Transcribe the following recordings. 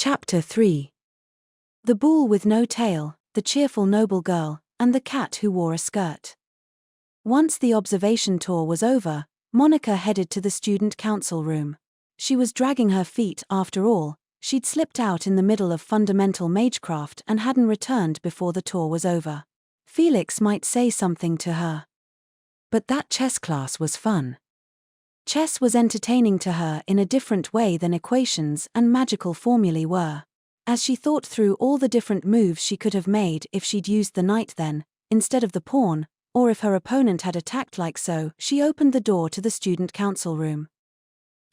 Chapter 3. The bull with no tail, the cheerful noble girl, and the cat who wore a skirt. Once the observation tour was over, Monica headed to the student council room. She was dragging her feet after all. She'd slipped out in the middle of fundamental magecraft and hadn't returned before the tour was over. Felix might say something to her. But that chess class was fun. Chess was entertaining to her in a different way than equations and magical formulae were. As she thought through all the different moves she could have made if she'd used the knight then, instead of the pawn, or if her opponent had attacked like so, she opened the door to the student council room.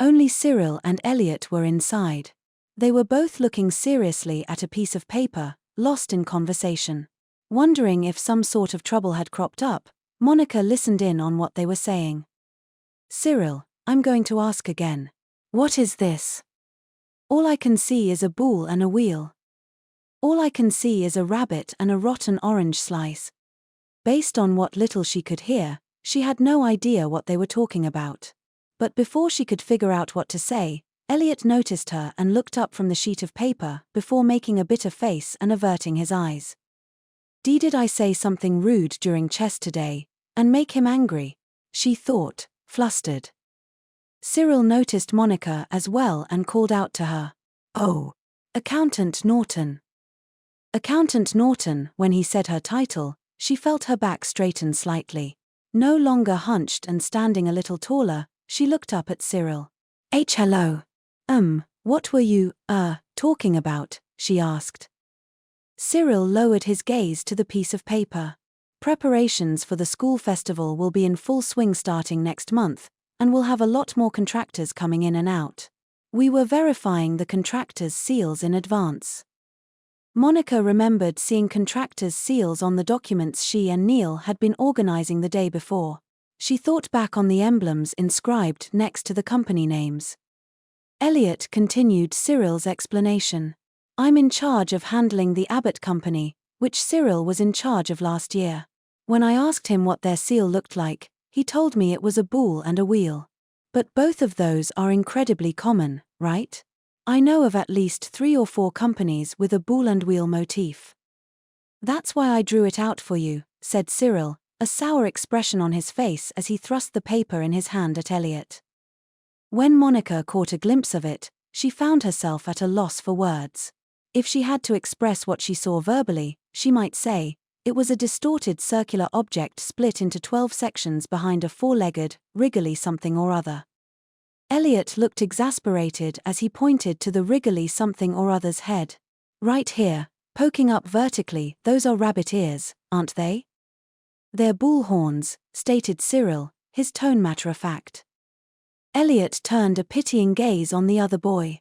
Only Cyril and Elliot were inside. They were both looking seriously at a piece of paper, lost in conversation. Wondering if some sort of trouble had cropped up, Monica listened in on what they were saying. "Cyril, I'm going to ask again. What is this? All I can see is a boule and a wheel. All I can see is a rabbit and a rotten orange slice." Based on what little she could hear, she had no idea what they were talking about. But before she could figure out what to say, Elliot noticed her and looked up from the sheet of paper before making a bitter face and averting his eyes. Did I say something rude during chess today, and make him angry? She thought, flustered. Cyril noticed Monica as well and called out to her. "Oh, Accountant Norton." Accountant Norton. When he said her title, she felt her back straighten slightly. No longer hunched and standing a little taller, she looked up at Cyril. Hello. What were you, talking about?" she asked. Cyril lowered his gaze to the piece of paper. Preparations for the school festival will be in full swing starting next month, and we'll have a lot more contractors coming in and out. We were verifying the contractors' seals in advance. Monica remembered seeing contractors' seals on the documents she and Neil had been organizing the day before. She thought back on the emblems inscribed next to the company names. Elliot continued Cyril's explanation. "I'm in charge of handling the Abbott Company, which Cyril was in charge of last year. When I asked him what their seal looked like, he told me it was a boule and a wheel. But both of those are incredibly common, right? I know of at least 3 or 4 companies with a boule and wheel motif. That's why I drew it out for you," said Cyril, a sour expression on his face as he thrust the paper in his hand at Elliot. When Monica caught a glimpse of it, she found herself at a loss for words. If she had to express what she saw verbally, she might say, it was a distorted circular object split into 12 sections behind a 4-legged, wriggly something or other. Elliot looked exasperated as he pointed to the wriggly something or other's head. "Right here, poking up vertically, those are rabbit ears, aren't they?" "They're bull horns," stated Cyril, his tone matter-of-fact. Elliot turned a pitying gaze on the other boy.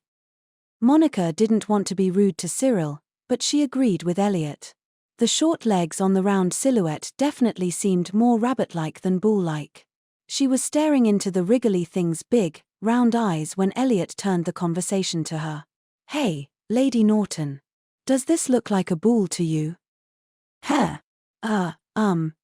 Monica didn't want to be rude to Cyril, but she agreed with Elliot. The short legs on the round silhouette definitely seemed more rabbit-like than bull-like. She was staring into the wriggly thing's big, round eyes when Elliot turned the conversation to her. "Hey, Lady Norton. Does this look like a bull to you?" "Huh.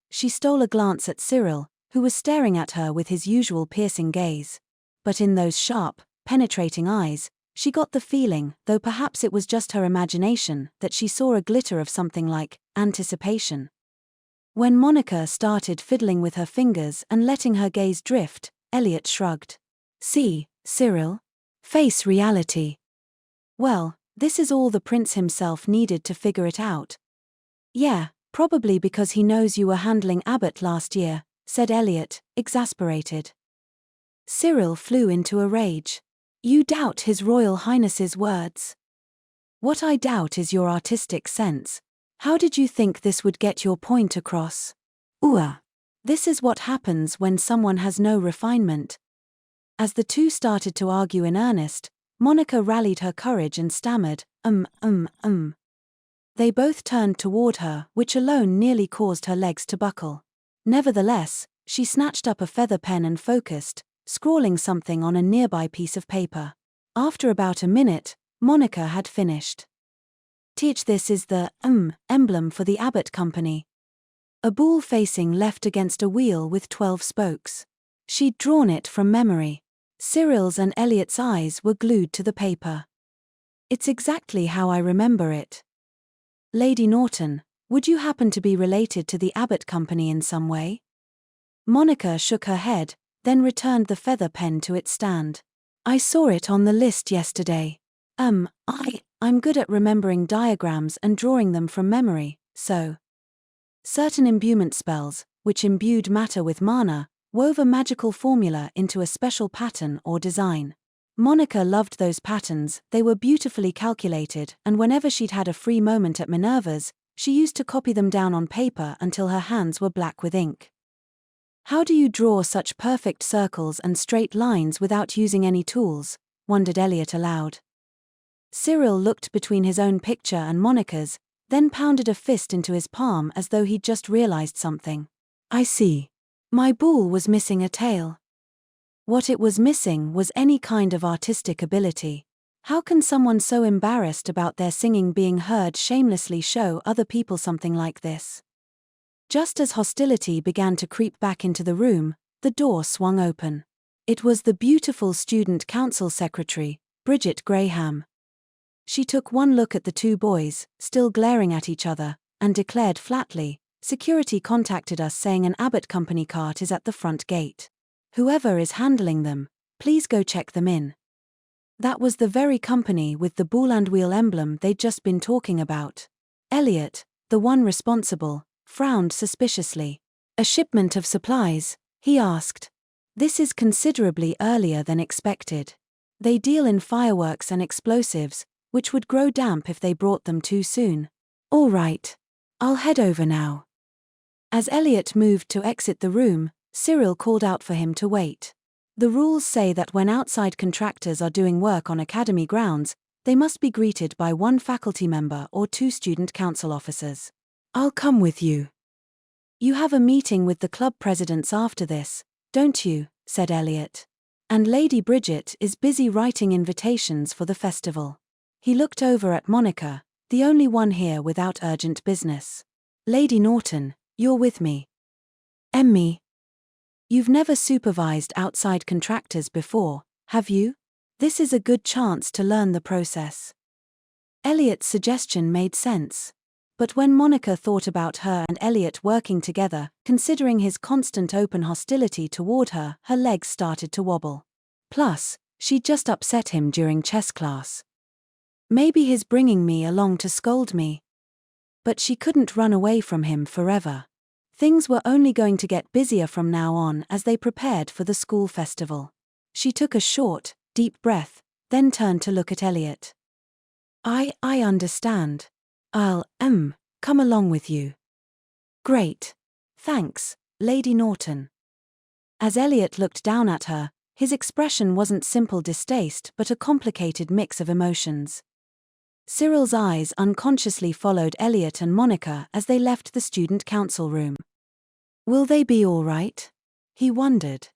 She stole a glance at Cyril, who was staring at her with his usual piercing gaze. But in those sharp, penetrating eyes, she got the feeling, though perhaps it was just her imagination, that she saw a glitter of something like anticipation. When Monica started fiddling with her fingers and letting her gaze drift, Elliot shrugged. "See, Cyril? Face reality. Well, this is all the prince himself needed to figure it out." "Yeah, probably because he knows you were handling Abbott last year," said Elliot, exasperated. Cyril flew into a rage. "You doubt His Royal Highness's words? What I doubt is your artistic sense. How did you think this would get your point across? This is what happens when someone has no refinement." As the two started to argue in earnest, Monica rallied her courage and stammered, They both turned toward her, which alone nearly caused her legs to buckle. Nevertheless, she snatched up a feather pen and focused, scrawling something on a nearby piece of paper. After about a minute, Monica had finished. This is the, emblem for the Abbott Company. A bull facing left against a wheel with 12 spokes. She'd drawn it from memory. Cyril's and Elliot's eyes were glued to the paper. It's exactly how I remember it. Lady Norton, would you happen to be related to the Abbott Company in some way? Monica shook her head, then returned the feather pen to its stand. I saw it on the list yesterday. I'm good at remembering diagrams and drawing them from memory, so. Certain imbuement spells, which imbued matter with mana, wove a magical formula into a special pattern or design. Monica loved those patterns, they were beautifully calculated, and whenever she'd had a free moment at Minerva's, she used to copy them down on paper until her hands were black with ink. How do you draw such perfect circles and straight lines without using any tools? Wondered Elliot aloud. Cyril looked between his own picture and Monica's, then pounded a fist into his palm as though he'd just realized something. I see. My bull was missing a tail. What it was missing was any kind of artistic ability. How can someone so embarrassed about their singing being heard shamelessly show other people something like this? Just as hostility began to creep back into the room, the door swung open. It was the beautiful student council secretary, Bridget Graham. She took one look at the two boys, still glaring at each other, and declared flatly, "Security contacted us saying an Abbott Company cart is at the front gate. Whoever is handling them, please go check them in." That was the very company with the bull and wheel emblem they'd just been talking about. Elliot, the one responsible, frowned suspiciously. "A shipment of supplies?" he asked. "This is considerably earlier than expected. They deal in fireworks and explosives, which would grow damp if they brought them too soon." "All right. I'll head over now." As Elliot moved to exit the room, Cyril called out for him to wait. The rules say that when outside contractors are doing work on academy grounds, they must be greeted by one faculty member or two student council officers. "I'll come with you." "You have a meeting with the club presidents after this, don't you?" said Elliot. "And Lady Bridget is busy writing invitations for the festival." He looked over at Monica, the only one here without urgent business. "Lady Norton, you're with me." "Emmy. You've never supervised outside contractors before, have you? This is a good chance to learn the process." Elliot's suggestion made sense. But when Monica thought about her and Elliot working together, considering his constant open hostility toward her, her legs started to wobble. Plus, she'd just upset him during chess class. Maybe he's bringing me along to scold me. But she couldn't run away from him forever. Things were only going to get busier from now on as they prepared for the school festival. She took a short, deep breath, then turned to look at Elliot. I understand. I'll, come along with you." "Great. Thanks, Lady Norton." As Elliot looked down at her, his expression wasn't simple distaste but a complicated mix of emotions. Cyril's eyes unconsciously followed Elliot and Monica as they left the student council room. Will they be all right? He wondered.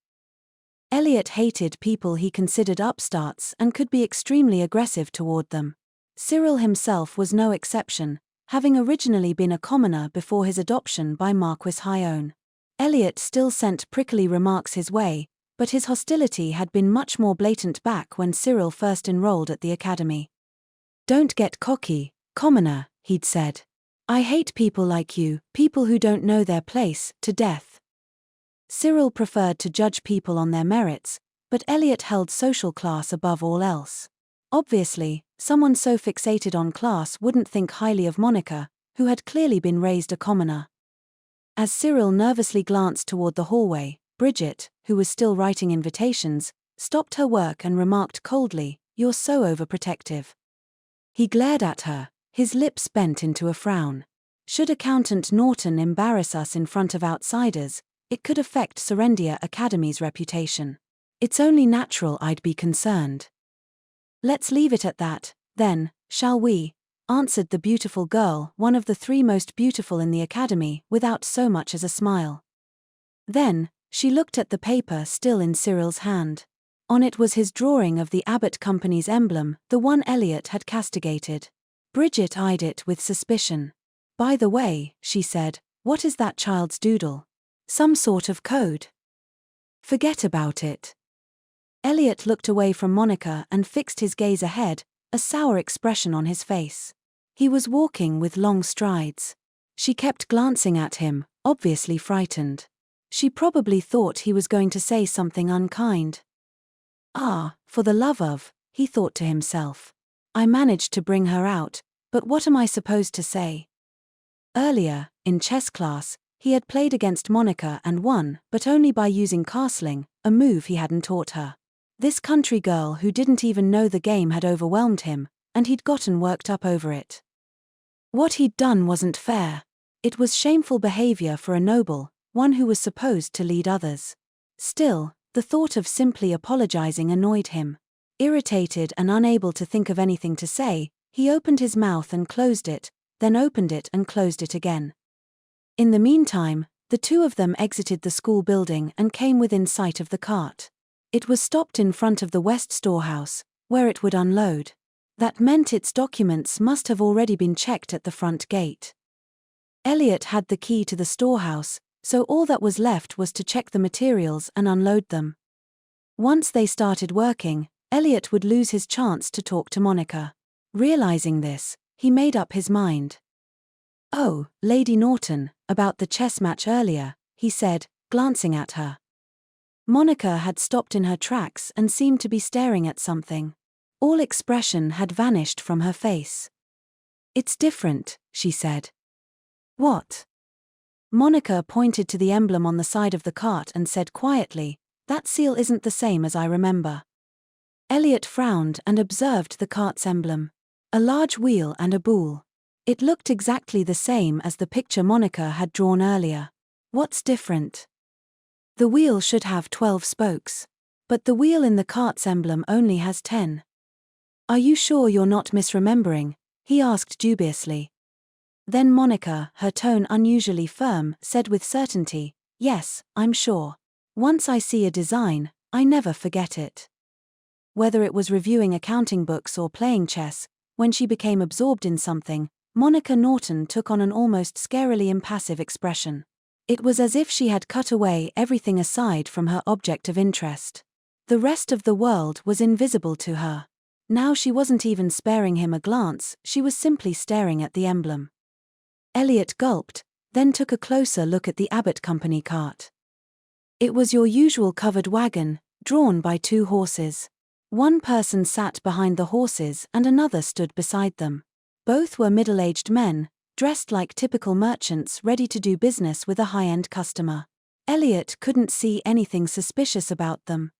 Elliot hated people he considered upstarts and could be extremely aggressive toward them. Cyril himself was no exception, having originally been a commoner before his adoption by Marquis Hyone. Elliot still sent prickly remarks his way, but his hostility had been much more blatant back when Cyril first enrolled at the academy. "Don't get cocky, commoner," he'd said. "I hate people like you, people who don't know their place, to death." Cyril preferred to judge people on their merits, but Elliot held social class above all else. Obviously, someone so fixated on class wouldn't think highly of Monica, who had clearly been raised a commoner. As Cyril nervously glanced toward the hallway, Bridget, who was still writing invitations, stopped her work and remarked coldly, "You're so overprotective." He glared at her, his lips bent into a frown. Should Accountant Norton embarrass us in front of outsiders, it could affect Serendia Academy's reputation. It's only natural I'd be concerned. "Let's leave it at that, then, shall we?" answered the beautiful girl, one of the three most beautiful in the academy, without so much as a smile. Then, she looked at the paper still in Cyril's hand. On it was his drawing of the Abbott Company's emblem, the one Elliot had castigated. Bridget eyed it with suspicion. "By the way," she said, "what is that child's doodle? Some sort of code?" "Forget about it." Elliot looked away from Monica and fixed his gaze ahead, a sour expression on his face. He was walking with long strides. She kept glancing at him, obviously frightened. She probably thought he was going to say something unkind. Ah, for the love of, he thought to himself. I managed to bring her out, but what am I supposed to say? Earlier, in chess class, he had played against Monica and won, but only by using castling, a move he hadn't taught her. This country girl who didn't even know the game had overwhelmed him, and he'd gotten worked up over it. What he'd done wasn't fair. It was shameful behavior for a noble, one who was supposed to lead others. Still, the thought of simply apologizing annoyed him. Irritated and unable to think of anything to say, he opened his mouth and closed it, then opened it and closed it again. In the meantime, the two of them exited the school building and came within sight of the cart. It was stopped in front of the West storehouse, where it would unload. That meant its documents must have already been checked at the front gate. Elliot had the key to the storehouse, so all that was left was to check the materials and unload them. Once they started working, Elliot would lose his chance to talk to Monica. Realizing this, he made up his mind. "Oh, Lady Norton, about the chess match earlier," he said, glancing at her. Monica had stopped in her tracks and seemed to be staring at something. All expression had vanished from her face. "It's different," she said. "What?" Monica pointed to the emblem on the side of the cart and said quietly, "That seal isn't the same as I remember." Elliot frowned and observed the cart's emblem. A large wheel and a boule. It looked exactly the same as the picture Monica had drawn earlier. What's different? The wheel should have 12 spokes. But the wheel in the cart's emblem only has 10. "Are you sure you're not misremembering?" he asked dubiously. Then Monica, her tone unusually firm, said with certainty, "Yes, I'm sure. Once I see a design, I never forget it." Whether it was reviewing accounting books or playing chess, when she became absorbed in something, Monica Norton took on an almost scarily impassive expression. It was as if she had cut away everything aside from her object of interest. The rest of the world was invisible to her. Now she wasn't even sparing him a glance, she was simply staring at the emblem. Elliot gulped, then took a closer look at the Abbott Company cart. It was your usual covered wagon, drawn by 2 horses. One person sat behind the horses and another stood beside them. Both were middle-aged men, dressed like typical merchants ready to do business with a high-end customer. Elliot couldn't see anything suspicious about them.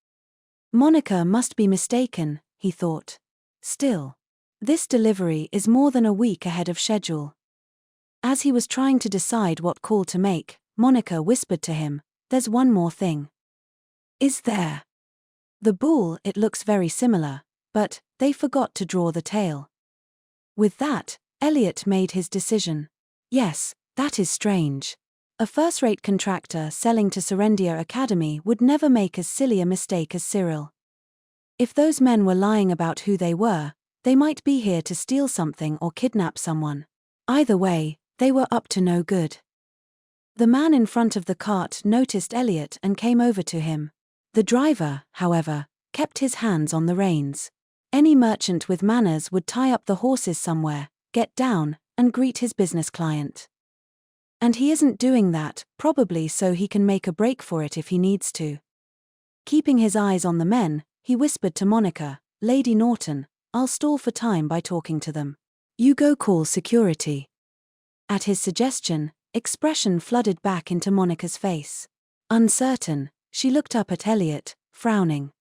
Monica must be mistaken, he thought. Still, this delivery is more than a week ahead of schedule. As he was trying to decide what call to make, Monica whispered to him, "There's one more thing." "Is there?" "The boule, it looks very similar, but they forgot to draw the tail." With that, Elliot made his decision. Yes, that is strange. A first-rate contractor selling to Serendia Academy would never make as silly a mistake as Cyril. If those men were lying about who they were, they might be here to steal something or kidnap someone. Either way, they were up to no good. The man in front of the cart noticed Elliot and came over to him. The driver, however, kept his hands on the reins. Any merchant with manners would tie up the horses somewhere, get down, and greet his business client. And he isn't doing that, probably so he can make a break for it if he needs to. Keeping his eyes on the men, he whispered to Monica, "Lady Norton, I'll stall for time by talking to them. You go call security." At his suggestion, expression flooded back into Monica's face. Uncertain, she looked up at Elliot, frowning.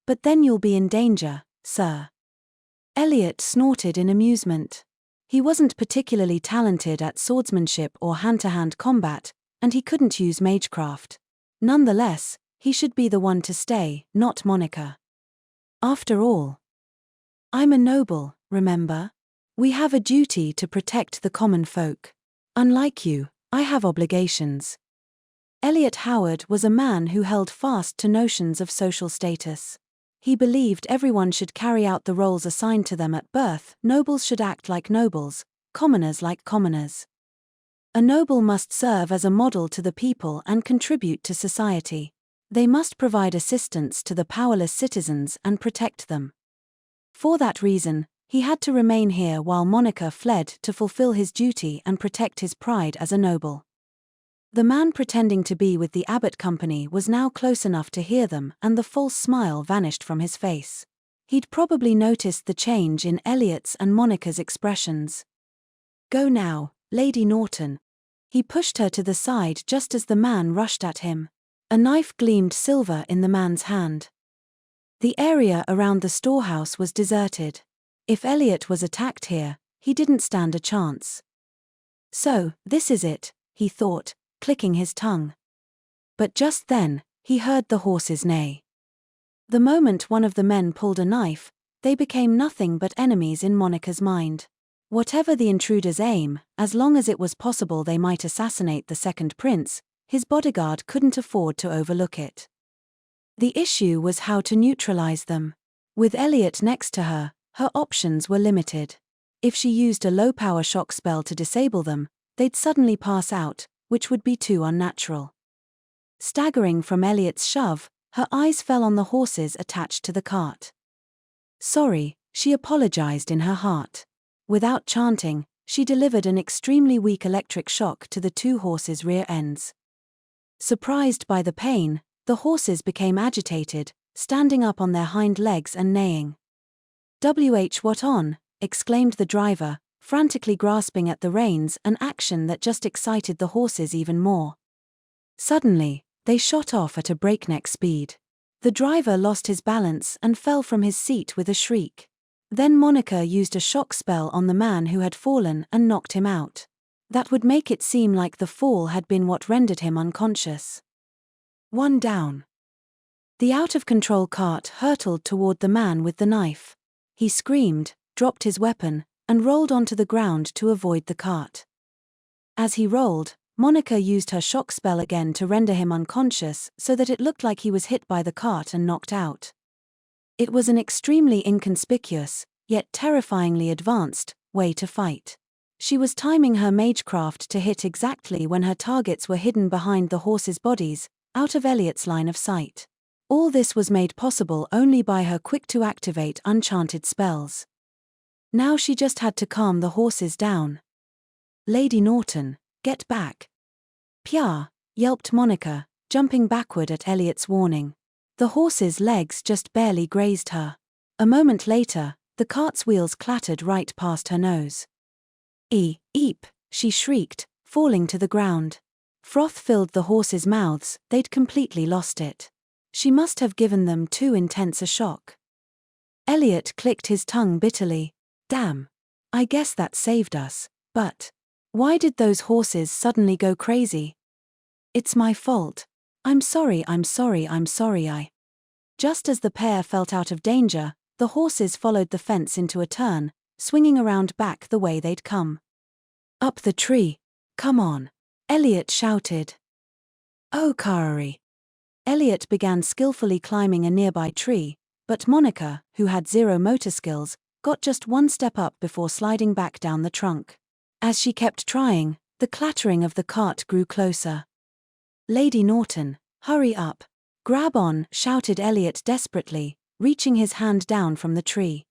But then you'll be in danger, sir." Elliot snorted in amusement. He wasn't particularly talented at swordsmanship or hand-to-hand combat, and he couldn't use magecraft. Nonetheless, he should be the one to stay, not Monica. After all, "I'm a noble, remember? We have a duty to protect the common folk. Unlike you, I have obligations." Elliot Howard was a man who held fast to notions of social status. He believed everyone should carry out the roles assigned to them at birth, nobles should act like nobles, commoners like commoners. A noble must serve as a model to the people and contribute to society. They must provide assistance to the powerless citizens and protect them. For that reason, he had to remain here while Monica fled to fulfill his duty and protect his pride as a noble. The man pretending to be with the Abbott company was now close enough to hear them, and the false smile vanished from his face. He'd probably noticed the change in Elliot's and Monica's expressions. "Go now, Lady Norton." He pushed her to the side just as the man rushed at him. A knife gleamed silver in the man's hand. The area around the storehouse was deserted. If Elliot was attacked here, he didn't stand a chance. So, this is it, he thought, clicking his tongue. But just then, he heard the horses neigh. The moment one of the men pulled a knife, they became nothing but enemies in Monica's mind. Whatever the intruder's aim, as long as it was possible they might assassinate the second prince, his bodyguard couldn't afford to overlook it. The issue was how to neutralize them. With Elliot next to her, her options were limited. If she used a low-power shock spell to disable them, they'd suddenly pass out, which would be too unnatural. Staggering from Elliot's shove, her eyes fell on the horses attached to the cart. "Sorry," she apologized in her heart. Without chanting, she delivered an extremely weak electric shock to the two horses' rear ends. Surprised by the pain, the horses became agitated, standing up on their hind legs and neighing. What on?" exclaimed the driver, frantically grasping at the reins, an action that just excited the horses even more. Suddenly, they shot off at a breakneck speed. The driver lost his balance and fell from his seat with a shriek. Then Monica used a shock spell on the man who had fallen and knocked him out. That would make it seem like the fall had been what rendered him unconscious. One down. The out-of-control cart hurtled toward the man with the knife. He screamed, dropped his weapon, and rolled onto the ground to avoid the cart. As he rolled, Monica used her shock spell again to render him unconscious so that it looked like he was hit by the cart and knocked out. It was an extremely inconspicuous, yet terrifyingly advanced, way to fight. She was timing her magecraft to hit exactly when her targets were hidden behind the horses' bodies, out of Elliot's line of sight. All this was made possible only by her quick-to-activate unchanted spells. Now she just had to calm the horses down. "Lady Norton, get back." "Pya," yelped Monica, jumping backward at Elliot's warning. The horse's legs just barely grazed her. A moment later, the cart's wheels clattered right past her nose. Eep, she shrieked, falling to the ground. Froth filled the horses' mouths, they'd completely lost it. She must have given them too intense a shock. Elliot clicked his tongue bitterly. "Damn. I guess that saved us, but why did those horses suddenly go crazy? It's my fault. I'm sorry. Just as the pair felt out of danger, the horses followed the fence into a turn, swinging around back the way they'd come. "Up the tree. Come on," Elliot shouted. "Oh, Kari." Elliot began skillfully climbing a nearby tree, but Monica, who had zero motor skills, got just one step up before sliding back down the trunk. As she kept trying, the clattering of the cart grew closer. "Lady Norton, hurry up. Grab on," shouted Elliot desperately, reaching his hand down from the tree.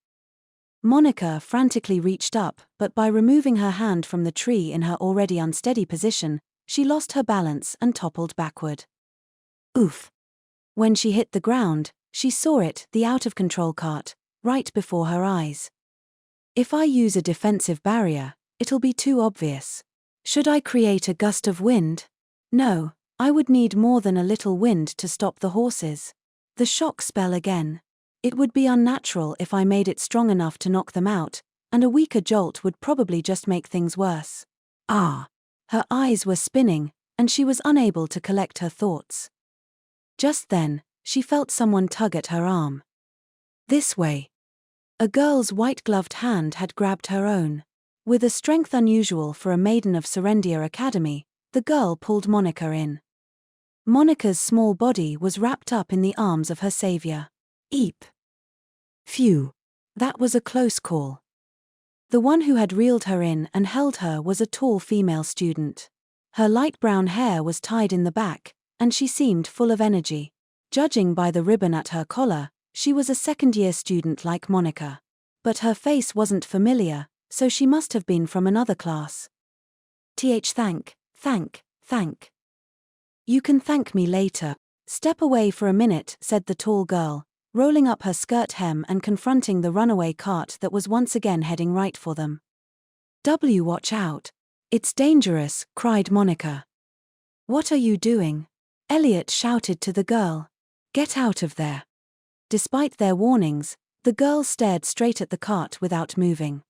Monica frantically reached up, but by removing her hand from the tree in her already unsteady position, she lost her balance and toppled backward. Oof. When she hit the ground, she saw it, the out-of-control cart, right before her eyes. "If I use a defensive barrier, it'll be too obvious. Should I create a gust of wind? No, I would need more than a little wind to stop the horses. The shock spell again. It would be unnatural if I made it strong enough to knock them out, and a weaker jolt would probably just make things worse." Ah! Her eyes were spinning, and she was unable to collect her thoughts. Just then, she felt someone tug at her arm. "This way." A girl's white-gloved hand had grabbed her own. With a strength unusual for a maiden of Serendia Academy, the girl pulled Monica in. Monica's small body was wrapped up in the arms of her savior. Eep. Phew. That was a close call. The one who had reeled her in and held her was a tall female student. Her light brown hair was tied in the back, and she seemed full of energy. Judging by the ribbon at her collar, she was a second-year student like Monica. But her face wasn't familiar, so she must have been from another class. Thank. You can thank me later. Step away for a minute, said the tall girl, rolling up her skirt hem and confronting the runaway cart that was once again heading right for them. Watch out. It's dangerous, cried Monica. What are you doing? Elliot shouted to the girl. Get out of there. Despite their warnings, the girl stared straight at the cart without moving.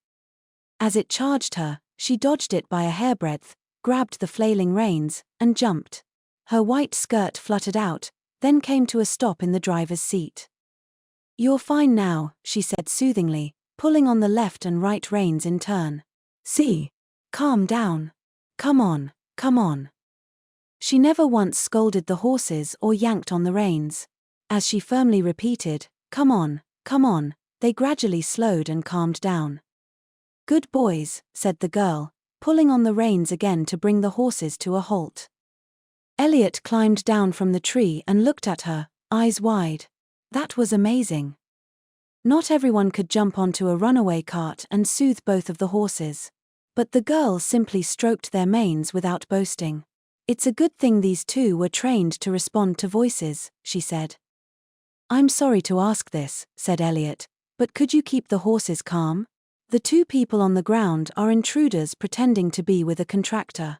As it charged her, she dodged it by a hairbreadth, grabbed the flailing reins, and jumped. Her white skirt fluttered out, then came to a stop in the driver's seat. You're fine now, she said soothingly, pulling on the left and right reins in turn. See? Calm down. Come on. She never once scolded the horses or yanked on the reins. As she firmly repeated, come on, they gradually slowed and calmed down. Good boys, said the girl, pulling on the reins again to bring the horses to a halt. Elliot climbed down from the tree and looked at her, eyes wide. That was amazing. Not everyone could jump onto a runaway cart and soothe both of the horses. But the girl simply stroked their manes without boasting. It's a good thing these two were trained to respond to voices, she said. I'm sorry to ask this, said Elliot, but could you keep the horses calm? The two people on the ground are intruders pretending to be with a contractor.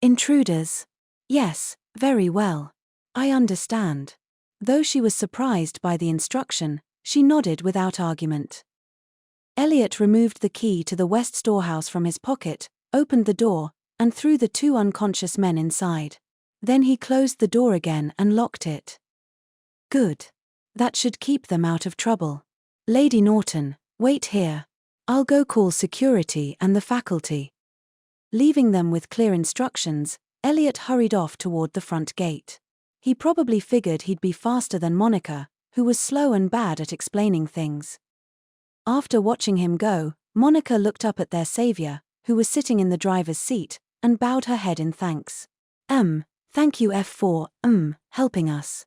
Intruders? Yes, very well. I understand. Though she was surprised by the instruction, she nodded without argument. Elliot removed the key to the west storehouse from his pocket, opened the door, and threw the two unconscious men inside. Then he closed the door again and locked it. Good. That should keep them out of trouble. Lady Norton, wait here. I'll go call security and the faculty. Leaving them with clear instructions, Elliot hurried off toward the front gate. He probably figured he'd be faster than Monica, who was slow and bad at explaining things. After watching him go, Monica looked up at their savior, who was sitting in the driver's seat, and bowed her head in thanks. Thank you for helping us.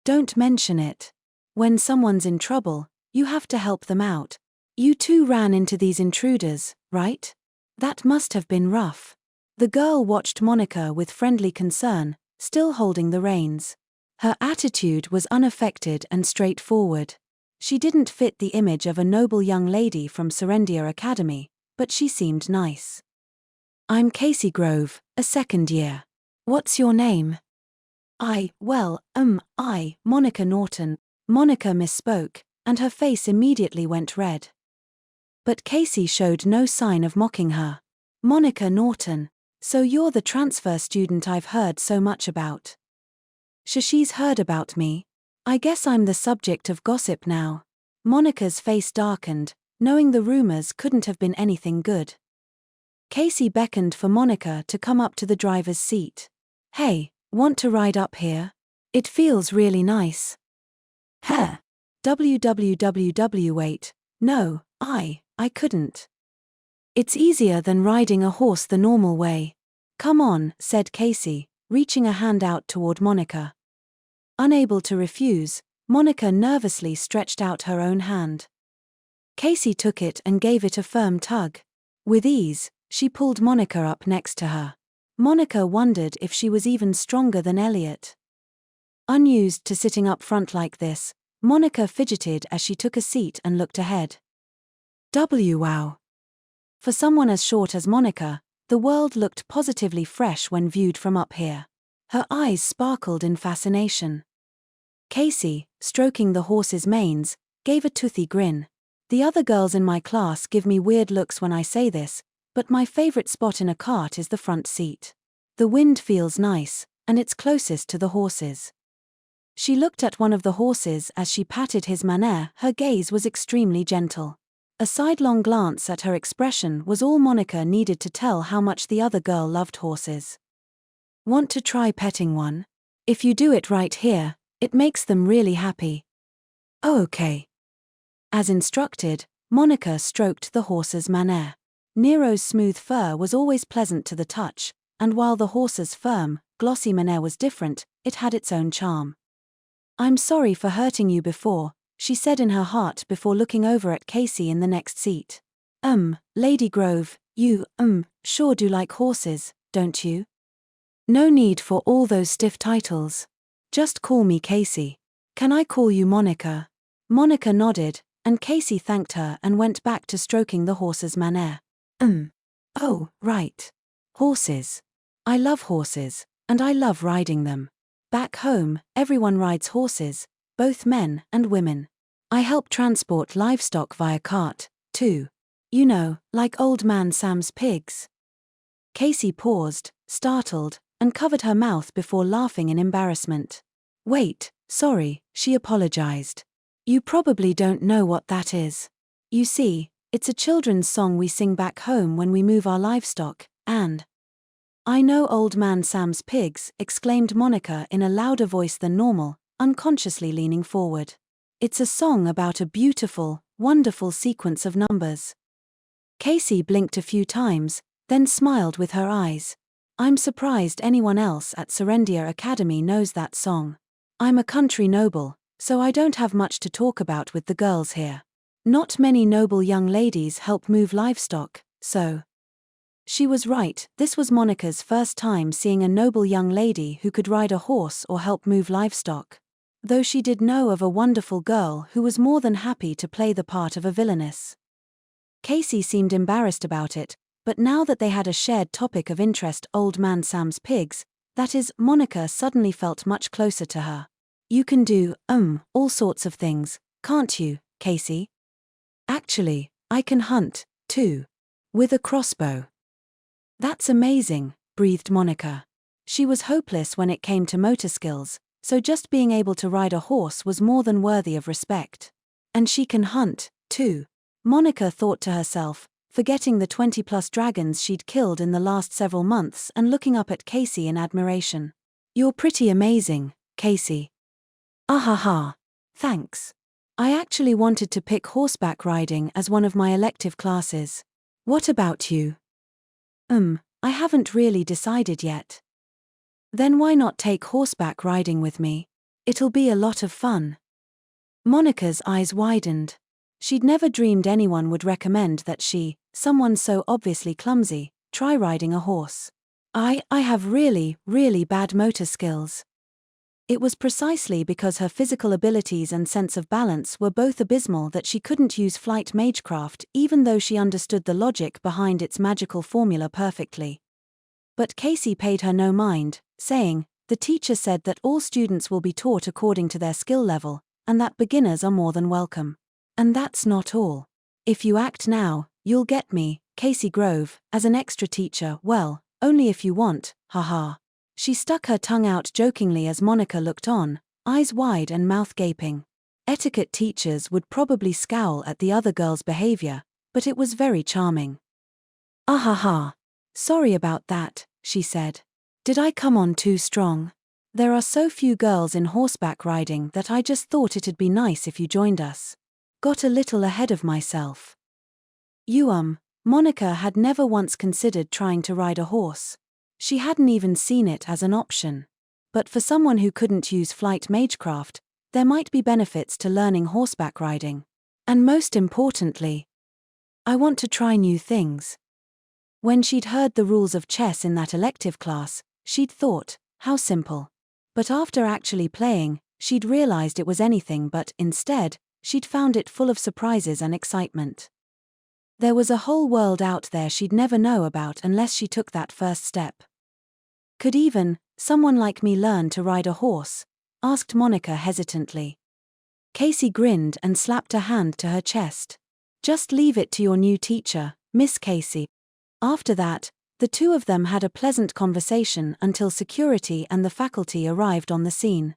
Don't mention it. When someone's in trouble, you have to help them out. You two ran into these intruders, right? That must have been rough. The girl watched Monica with friendly concern, still holding the reins. Her attitude was unaffected and straightforward. She didn't fit the image of a noble young lady from Serendia Academy, but she seemed nice. I'm Casey Grove, a second year. What's your name? Monica Norton. Monica misspoke, and her face immediately went red. But Casey showed no sign of mocking her. Monica Norton, so you're the transfer student I've heard so much about. She's heard about me. I guess I'm the subject of gossip now. Monica's face darkened, knowing the rumors couldn't have been anything good. Casey beckoned for Monica to come up to the driver's seat. Hey, want to ride up here? It feels really nice. Huh. Wait. No, I couldn't. It's easier than riding a horse the normal way. Come on, said Casey, reaching a hand out toward Monica. Unable to refuse, Monica nervously stretched out her own hand. Casey took it and gave it a firm tug. With ease, she pulled Monica up next to her. Monica wondered if she was even stronger than Elliot. Unused to sitting up front like this, Monica fidgeted as she took a seat and looked ahead. Wow. For someone as short as Monica, the world looked positively fresh when viewed from up here. Her eyes sparkled in fascination. Casey, stroking the horse's manes, gave a toothy grin. The other girls in my class give me weird looks when I say this, but my favorite spot in a cart is the front seat. The wind feels nice, and it's closest to the horses. She looked at one of the horses as she patted his manner. Her gaze was extremely gentle. A sidelong glance at her expression was all Monica needed to tell how much the other girl loved horses. Want to try petting one? If you do it right here, it makes them really happy. Oh, okay. As instructed, Monica stroked the horse's manner. Nero's smooth fur was always pleasant to the touch, and while the horse's firm, glossy manner was different, it had its own charm. I'm sorry for hurting you before, she said in her heart before looking over at Casey in the next seat. Lady Grove, you, sure do like horses, don't you? No need for all those stiff titles. Just call me Casey. Can I call you Monica? Monica nodded, and Casey thanked her and went back to stroking the horse's mane. Oh, right. Horses. I love horses, and I love riding them. Back home, everyone rides horses, both men and women. I help transport livestock via cart, too. You know, like old man Sam's pigs. Casey paused, startled, and covered her mouth before laughing in embarrassment. Wait, sorry, she apologized. You probably don't know what that is. You see, it's a children's song we sing back home when we move our livestock, and I know old man Sam's pigs, exclaimed Monica in a louder voice than normal, unconsciously leaning forward. It's a song about a beautiful, wonderful sequence of numbers. Casey blinked a few times, then smiled with her eyes. I'm surprised anyone else at Serendia Academy knows that song. I'm a country noble, so I don't have much to talk about with the girls here. Not many noble young ladies help move livestock, so. She was right, this was Monica's first time seeing a noble young lady who could ride a horse or help move livestock. Though she did know of a wonderful girl who was more than happy to play the part of a villainess. Casey seemed embarrassed about it, but now that they had a shared topic of interest, old man Sam's pigs, that is, Monica suddenly felt much closer to her. You can do, all sorts of things, can't you, Casey? Actually, I can hunt, too. With a crossbow. That's amazing, breathed Monica. She was hopeless when it came to motor skills, so just being able to ride a horse was more than worthy of respect. And she can hunt, too. Monica thought to herself, forgetting the 20+ dragons she'd killed in the last several months and looking up at Casey in admiration. You're pretty amazing, Casey. Ahaha. Thanks. I actually wanted to pick horseback riding as one of my elective classes. What about you? I haven't really decided yet. Then why not take horseback riding with me? It'll be a lot of fun. Monica's eyes widened. She'd never dreamed anyone would recommend that she, someone so obviously clumsy, try riding a horse. I have really, really bad motor skills. It was precisely because her physical abilities and sense of balance were both abysmal that she couldn't use flight magecraft even though she understood the logic behind its magical formula perfectly. But Casey paid her no mind, saying, the teacher said that all students will be taught according to their skill level, and that beginners are more than welcome. And that's not all. If you act now, you'll get me, Casey Grove, as an extra teacher, well, only if you want, haha. She stuck her tongue out jokingly as Monica looked on, eyes wide and mouth gaping. Etiquette teachers would probably scowl at the other girl's behavior, but it was very charming. Ahaha. Sorry about that, she said. Did I come on too strong? There are so few girls in horseback riding that I just thought it'd be nice if you joined us. Got a little ahead of myself. Monica had never once considered trying to ride a horse. She hadn't even seen it as an option. But for someone who couldn't use flight magecraft, there might be benefits to learning horseback riding. And most importantly, I want to try new things. When she'd heard the rules of chess in that elective class, she'd thought, how simple. But after actually playing, she'd realized it was anything but, instead, she'd found it full of surprises and excitement. There was a whole world out there she'd never know about unless she took that first step. Could even someone like me learn to ride a horse? Asked Monica hesitantly. Casey grinned and slapped a hand to her chest. Just leave it to your new teacher, Miss Casey. After that, the two of them had a pleasant conversation until security and the faculty arrived on the scene.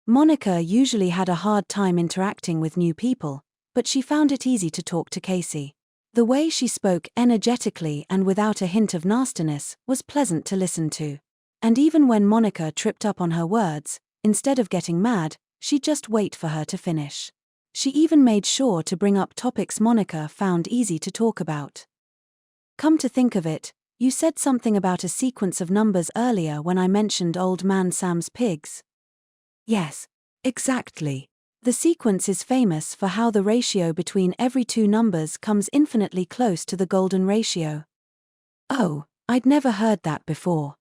Monica usually had a hard time interacting with new people, but she found it easy to talk to Casey. The way she spoke energetically and without a hint of nastiness was pleasant to listen to. And even when Monica tripped up on her words, instead of getting mad, she'd just wait for her to finish. She even made sure to bring up topics Monica found easy to talk about. Come to think of it, you said something about a sequence of numbers earlier when I mentioned old man Sam's pigs. Yes, exactly. The sequence is famous for how the ratio between every two numbers comes infinitely close to the golden ratio. Oh, I'd never heard that before.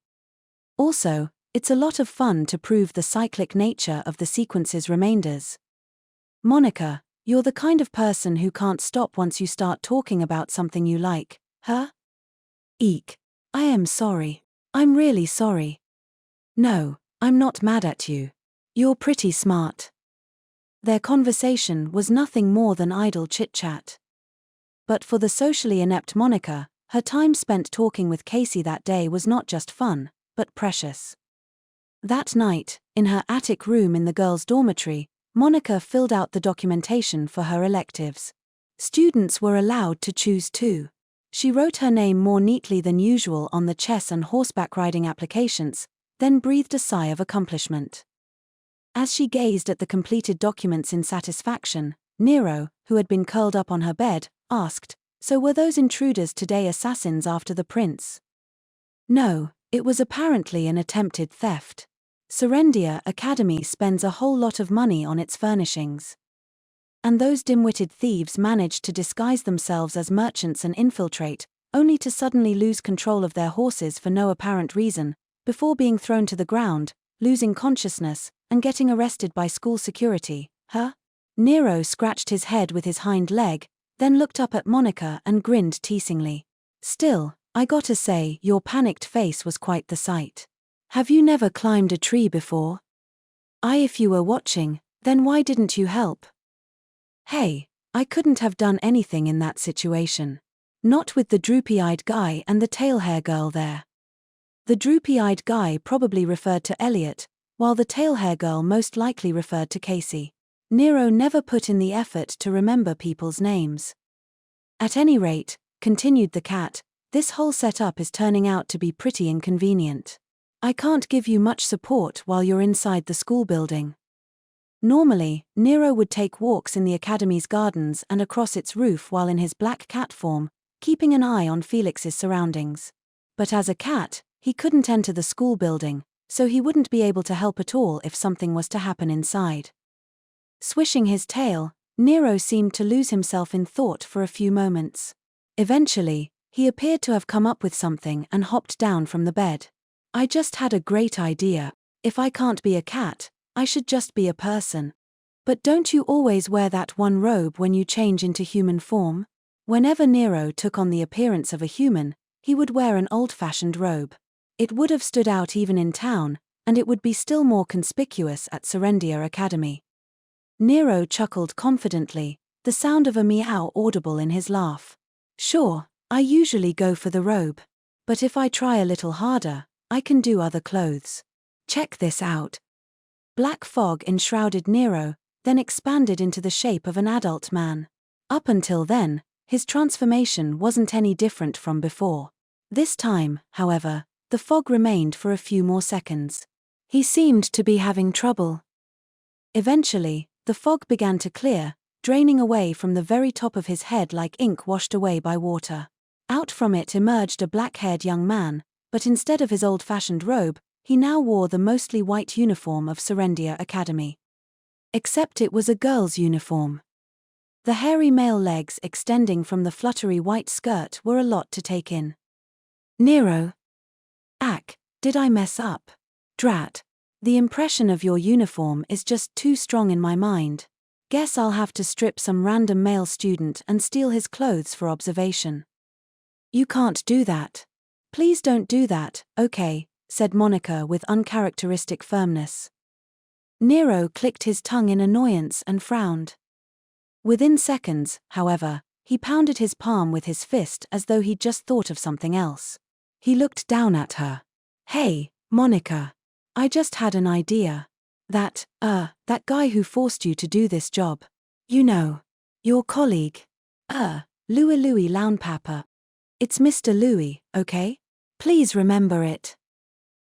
Also, it's a lot of fun to prove the cyclic nature of the sequence's remainders. Monica, you're the kind of person who can't stop once you start talking about something you like, huh? Eek. I am sorry. I'm really sorry. No, I'm not mad at you. You're pretty smart. Their conversation was nothing more than idle chit-chat. But for the socially inept Monica, her time spent talking with Casey that day was not just fun, but precious. That night, in her attic room in the girls' dormitory, Monica filled out the documentation for her electives. Students were allowed to choose two. She wrote her name more neatly than usual on the chess and horseback riding applications, then breathed a sigh of accomplishment. As she gazed at the completed documents in satisfaction, Nero, who had been curled up on her bed, asked, "So were those intruders today assassins after the prince?" No, it was apparently an attempted theft. Serendia Academy spends a whole lot of money on its furnishings. And those dim-witted thieves managed to disguise themselves as merchants and infiltrate, only to suddenly lose control of their horses for no apparent reason, before being thrown to the ground, losing consciousness, and getting arrested by school security, huh? Nero scratched his head with his hind leg, then looked up at Monica and grinned teasingly. Still, I gotta say, your panicked face was quite the sight. Have you never climbed a tree before? If you were watching, then why didn't you help? Hey, I couldn't have done anything in that situation. Not with the droopy-eyed guy and the tail-hair girl there. The droopy-eyed guy probably referred to Elliot, while the tail-hair girl most likely referred to Casey. Nero never put in the effort to remember people's names. At any rate, continued the cat, this whole setup is turning out to be pretty inconvenient. I can't give you much support while you're inside the school building. Normally, Nero would take walks in the academy's gardens and across its roof while in his black cat form, keeping an eye on Felix's surroundings. But as a cat, he couldn't enter the school building, so he wouldn't be able to help at all if something was to happen inside. Swishing his tail, Nero seemed to lose himself in thought for a few moments. Eventually, he appeared to have come up with something and hopped down from the bed. I just had a great idea. If I can't be a cat, I should just be a person. But don't you always wear that one robe when you change into human form? Whenever Nero took on the appearance of a human, he would wear an old-fashioned robe. It would have stood out even in town, and it would be still more conspicuous at Serendia Academy. Nero chuckled confidently, the sound of a meow audible in his laugh. Sure, I usually go for the robe. But if I try a little harder, I can do other clothes. Check this out. Black fog enshrouded Nero, then expanded into the shape of an adult man. Up until then, his transformation wasn't any different from before. This time, however, the fog remained for a few more seconds. He seemed to be having trouble. Eventually, the fog began to clear, draining away from the very top of his head like ink washed away by water. Out from it emerged a black-haired young man, but instead of his old-fashioned robe, he now wore the mostly white uniform of Serendia Academy. Except it was a girl's uniform. The hairy male legs extending from the fluttery white skirt were a lot to take in. Nero. Did I mess up? Drat. The impression of your uniform is just too strong in my mind. Guess I'll have to strip some random male student and steal his clothes for observation. You can't do that. Please don't do that, okay, said Monica with uncharacteristic firmness. Nero clicked his tongue in annoyance and frowned. Within seconds, however, he pounded his palm with his fist as though he'd just thought of something else. He looked down at her. Hey, Monica. I just had an idea. That guy who forced you to do this job. You know. Your colleague. Louis Lounpapa. It's Mr. Louis, okay? Please remember it.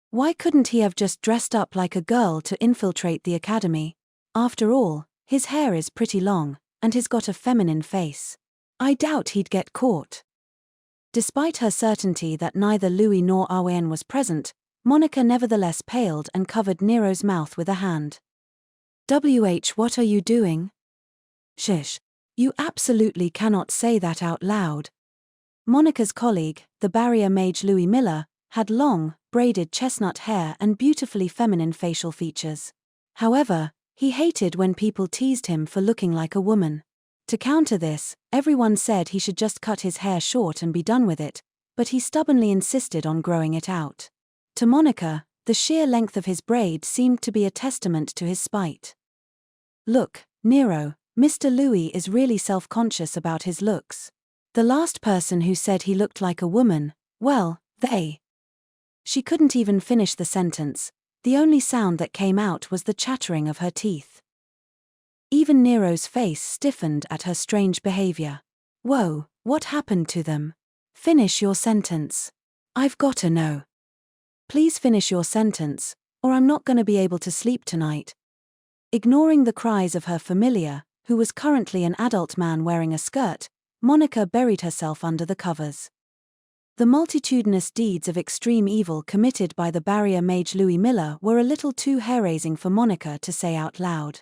Why couldn't he have just dressed up like a girl to infiltrate the academy? After all, his hair is pretty long, and he's got a feminine face. I doubt he'd get caught. Despite her certainty that neither Louis nor Arwen was present, Monica nevertheless paled and covered Nero's mouth with a hand. What are you doing? Shush. You absolutely cannot say that out loud. Monica's colleague, the barrier mage Louis Miller, had long, braided chestnut hair and beautifully feminine facial features. However, he hated when people teased him for looking like a woman. To counter this, everyone said he should just cut his hair short and be done with it, but he stubbornly insisted on growing it out. To Monica, the sheer length of his braid seemed to be a testament to his spite. Look, Nero, Mr. Louis is really self-conscious about his looks. The last person who said he looked like a woman, well, they. She couldn't even finish the sentence. The only sound that came out was the chattering of her teeth. Even Nero's face stiffened at her strange behavior. Whoa, what happened to them? Finish your sentence. I've gotta know. Please finish your sentence, or I'm not gonna be able to sleep tonight. Ignoring the cries of her familiar, who was currently an adult man wearing a skirt, Monica buried herself under the covers. The multitudinous deeds of extreme evil committed by the barrier mage Louis Miller were a little too hair-raising for Monica to say out loud.